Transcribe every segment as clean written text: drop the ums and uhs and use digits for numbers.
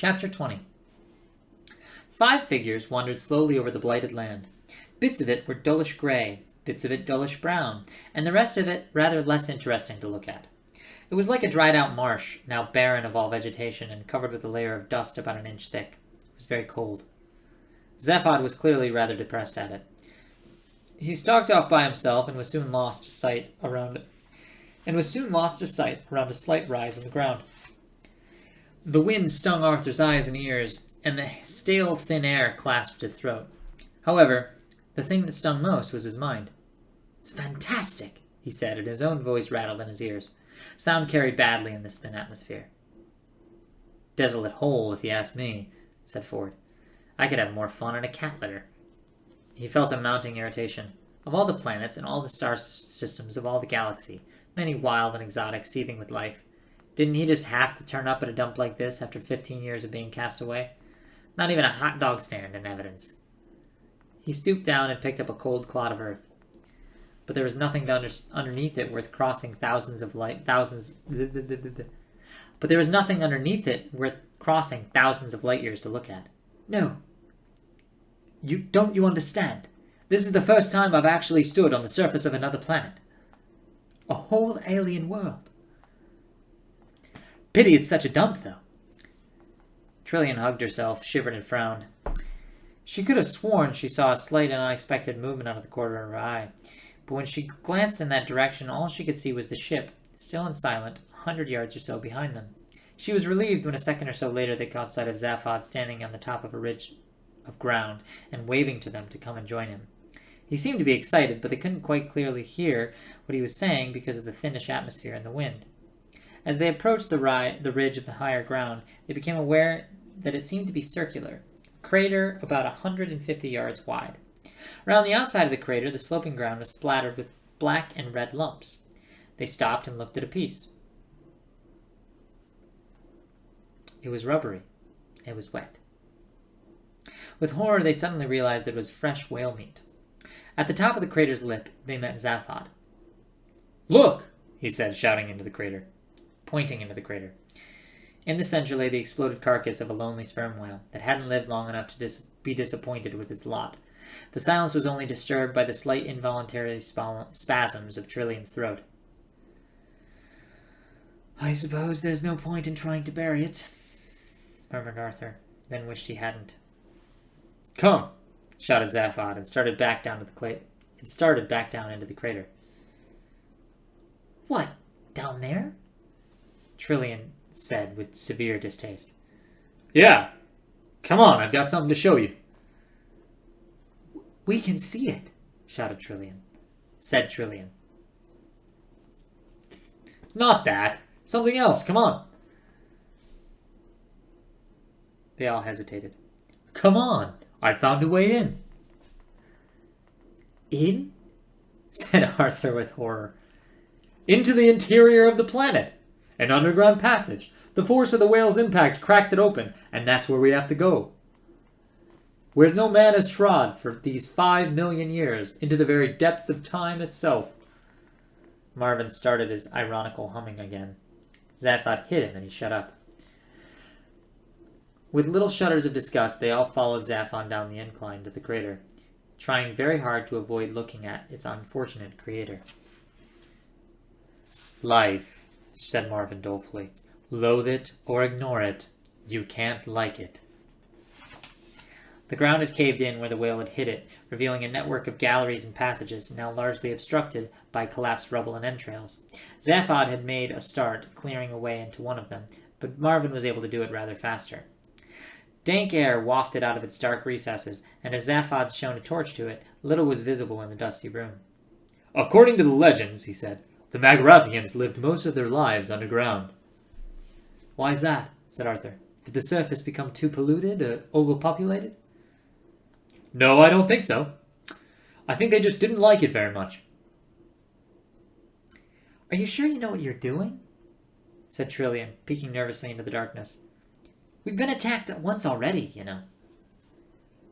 Chapter 20. 5 figures wandered slowly over the blighted land. Bits of it were dullish gray, bits of it dullish brown, and the rest of it rather less interesting to look at. It was like a dried-out marsh, now barren of all vegetation and covered with a layer of dust about an inch thick. It was very cold. Zephod was clearly rather depressed at it. He stalked off by himself and was soon lost to sight around a slight rise in the ground. The wind stung Arthur's eyes and ears, and the stale, thin air clasped his throat. However, the thing that stung most was his mind. "It's fantastic," he said, and his own voice rattled in his ears. Sound carried badly in this thin atmosphere. "Desolate hole, if you ask me," said Ford. "I could have more fun in a cat litter." He felt a mounting irritation. Of all the planets and all the star systems of all the galaxy, many wild and exotic, seething with life, didn't he just have to turn up at a dump like this after 15 years of being cast away? Not even a hot dog stand in evidence. He stooped down and picked up a cold clod of earth. But there was nothing underneath it worth crossing thousands of light years to look at. "No. Don't you understand? This is the first time I've actually stood on the surface of another planet. A whole alien world. Pity it's such a dump, though." Trillian hugged herself, shivered and frowned. She could have sworn she saw a slight and unexpected movement out of the corner of her eye, but when she glanced in that direction, all she could see was the ship, still and silent, 100 yards or so behind them. She was relieved when a second or so later they caught sight of Zephod standing on the top of a ridge of ground and waving to them to come and join him. He seemed to be excited, but they couldn't quite clearly hear what he was saying because of the thinnish atmosphere and the wind. As they approached the ridge of the higher ground, they became aware that it seemed to be circular, a crater about 150 yards wide. Around the outside of the crater, the sloping ground was splattered with black and red lumps. They stopped and looked at a piece. It was rubbery. It was wet. With horror, they suddenly realized that it was fresh whale meat. At the top of the crater's lip, they met Zephod. "Look!" he said, pointing into the crater. In the center lay the exploded carcass of a lonely sperm whale that hadn't lived long enough to be disappointed with its lot. The silence was only disturbed by the slight involuntary spasms of Trillian's throat. "I suppose there's no point in trying to bury it," murmured Arthur, then wished he hadn't. "Come!" shouted Zephod, and started back down into the crater. "What? Down there?" Trillian said with severe distaste. "Yeah. Come on, I've got something to show you." "We can see it," said Trillian. "Not that. Something else. Come on." They all hesitated. "Come on. I found a way in." "In?" said Arthur with horror. "Into the interior of the planet. An underground passage. The force of the whale's impact cracked it open, and that's where we have to go. Where no man has trod for these 5 million years, into the very depths of time itself." Marvin started his ironical humming again. Zephod hit him, and he shut up. With little shudders of disgust, they all followed Zephod down the incline to the crater, trying very hard to avoid looking at its unfortunate creator. "Life," said Marvin dolefully. "Loathe it or ignore it, you can't like it." The ground had caved in where the whale had hit it, revealing a network of galleries and passages, now largely obstructed by collapsed rubble and entrails. Zephod had made a start, clearing a way into one of them, but Marvin was able to do it rather faster. Dank air wafted out of its dark recesses, and as Zephod shone a torch to it, little was visible in the dusty room. "According to the legends," he said, "the Magrathians lived most of their lives underground." "Why's that?" said Arthur. "Did the surface become too polluted or overpopulated?" "No, I don't think so. I think they just didn't like it very much." "Are you sure you know what you're doing?" said Trillian, peeking nervously into the darkness. "We've been attacked once already, you know."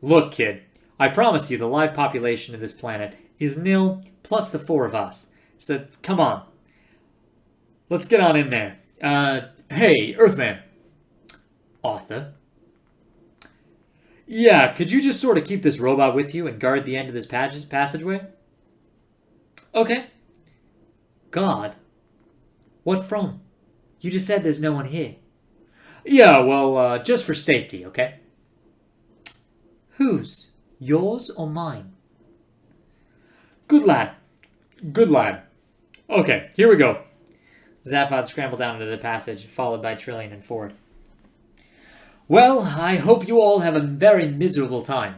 "Look, kid, I promise you the live population of this planet is nil plus the 4 of us. So, come on. Let's get on in there. Hey, Earthman." "Arthur?" Yeah, could you just sort of keep this robot with you and guard the end of this passageway? Okay. God. What from? You just said there's no one here. Yeah, well, just for safety, okay? Whose? Yours or mine? Good lad. Good lad. Okay, here we go. Zaphod scrambled down into the passage, followed by Trillian and Ford. Well, I hope you all have a very miserable time,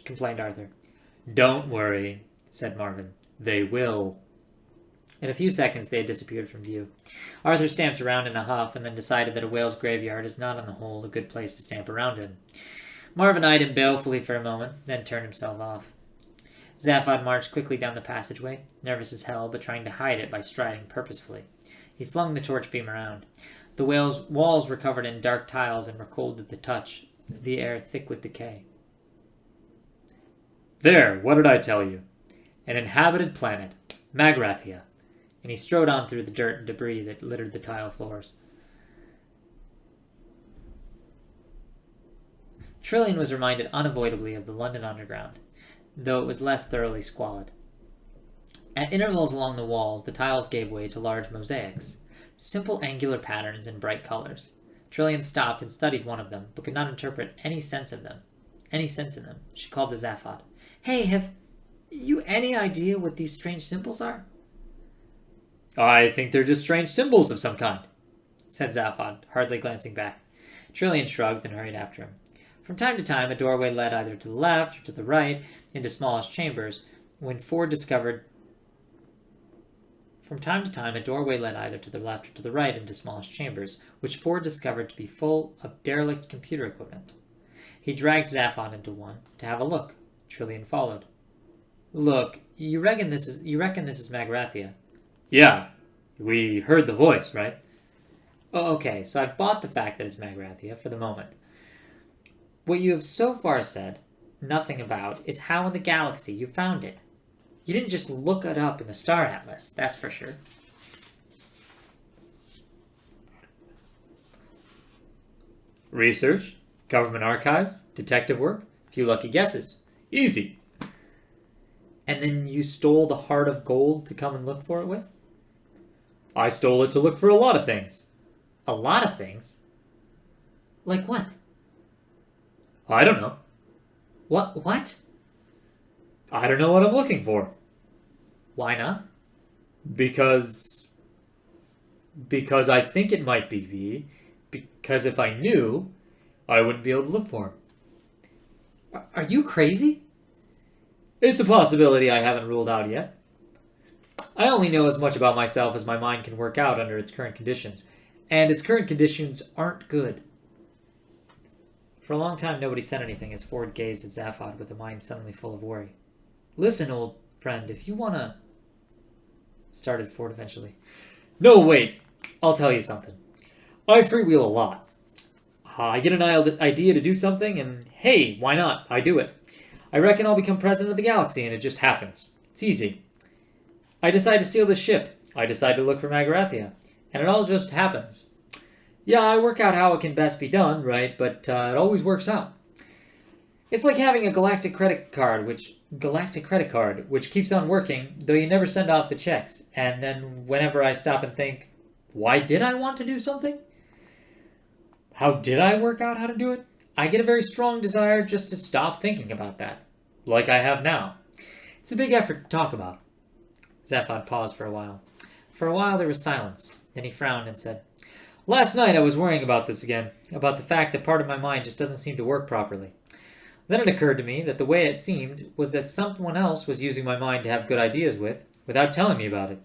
complained Arthur. Don't worry, said Marvin. They will. In a few seconds, they had disappeared from view. Arthur stamped around in a huff and then decided that a whale's graveyard is not on the whole a good place to stamp around in. Marvin eyed him balefully for a moment, then turned himself off. Zaphod marched quickly down the passageway, nervous as hell, but trying to hide it by striding purposefully. He flung the torch beam around. The whale's walls were covered in dark tiles and were cold at the touch, the air thick with decay. There, what did I tell you? An inhabited planet, Magrathia. And he strode on through the dirt and debris that littered the tile floors. Trillian was reminded unavoidably of the London Underground, though it was less thoroughly squalid. At intervals along the walls, the tiles gave way to large mosaics, simple angular patterns in bright colors. Trillian stopped and studied one of them, but could not interpret any sense in them. She called to Zaphod. Hey, have you any idea what these strange symbols are? I think they're just strange symbols of some kind, said Zaphod, hardly glancing back. Trillian shrugged and hurried after him. From time to time, a doorway led either to the left or to the right into smallish chambers, which Ford discovered to be full of derelict computer equipment. He dragged Zaphod into one to have a look. Trillian followed. Look, you reckon this is Magrathia? Yeah, we heard the voice, right? Oh, okay, so I've bought the fact that it's Magrathia for the moment. What you have so far said nothing about is how in the galaxy you found it. You didn't just look it up in the Star Atlas, that's for sure. Research, government archives, detective work, a few lucky guesses. Easy. And then you stole the heart of gold to come and look for it with? I stole it to look for a lot of things. A lot of things? Like what? I don't know. What? I don't know what I'm looking for. Why not? Because I think it might be me. Because if I knew, I wouldn't be able to look for him. Are you crazy? It's a possibility I haven't ruled out yet. I only know as much about myself as my mind can work out under its current conditions. And its current conditions aren't good. For a long time, nobody said anything as Ford gazed at Zaphod with a mind suddenly full of worry. Listen, old friend, if you want to... started Ford eventually. No, wait. I'll tell you something. I freewheel a lot. I get an idea to do something, and hey, why not? I do it. I reckon I'll become president of the galaxy, and it just happens. It's easy. I decide to steal this ship. I decide to look for Magrathia. And it all just happens. Yeah, I work out how it can best be done, right? But it always works out. It's like having a galactic credit card, which keeps on working, though you never send off the checks. And then whenever I stop and think, why did I want to do something? How did I work out how to do it? I get a very strong desire just to stop thinking about that, like I have now. It's a big effort to talk about. Zaphod paused for a while. For a while there was silence. Then he frowned and said, Last night I was worrying about this again, about the fact that part of my mind just doesn't seem to work properly. Then it occurred to me that the way it seemed was that someone else was using my mind to have good ideas with, without telling me about it.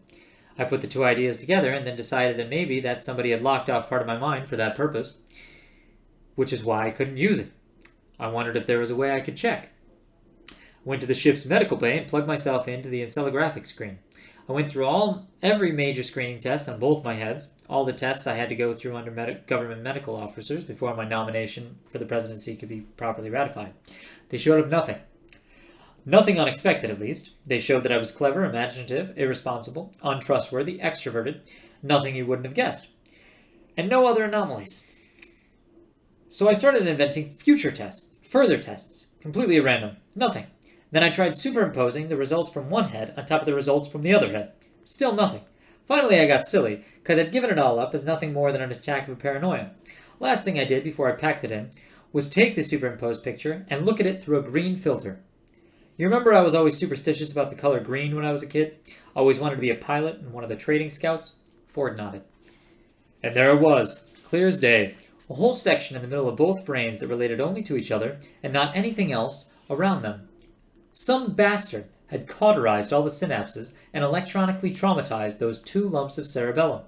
I put the two ideas together and then decided that maybe that somebody had locked off part of my mind for that purpose, which is why I couldn't use it. I wondered if there was a way I could check. I went to the ship's medical bay and plugged myself into the encephalographic screen. I went through every major screening test on both my heads, all the tests I had to go through under government medical officers before my nomination for the presidency could be properly ratified. They showed up nothing. Nothing unexpected, at least. They showed that I was clever, imaginative, irresponsible, untrustworthy, extroverted, nothing you wouldn't have guessed. And no other anomalies. So I started inventing further tests, completely at random. Nothing. Then I tried superimposing the results from one head on top of the results from the other head. Still nothing. Finally, I got silly, because I'd given it all up as nothing more than an attack of paranoia. Last thing I did before I packed it in was take the superimposed picture and look at it through a green filter. You remember I was always superstitious about the color green when I was a kid? Always wanted to be a pilot and one of the trading scouts? Ford nodded. And there it was, clear as day. A whole section in the middle of both brains that related only to each other and not anything else around them. Some bastard had cauterized all the synapses and electronically traumatized those 2 lumps of cerebellum.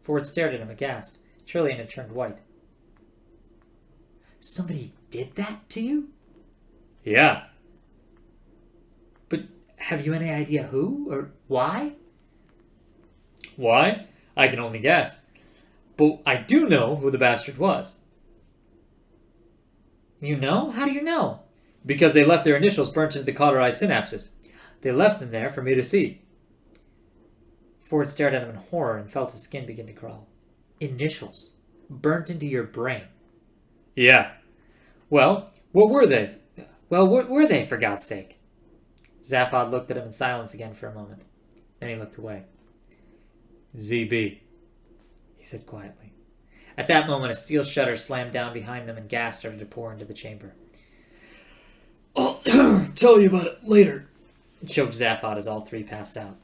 Ford stared at him aghast. Trillian had turned white. Somebody did that to you? Yeah. But have you any idea who or why? Why? I can only guess. But I do know who the bastard was. You know? How do you know? Because they left their initials burnt into the cauterized synapses. They left them there for me to see. Ford stared at him in horror and felt his skin begin to crawl. Initials? Burnt into your brain? Yeah. Well, what were they? Well, what were they, for God's sake? Zaphod looked at him in silence again for a moment. Then he looked away. ZB, he said quietly. At that moment, a steel shutter slammed down behind them and gas started to pour into the chamber. I'll tell you about it later, choked Zaphod as all 3 passed out.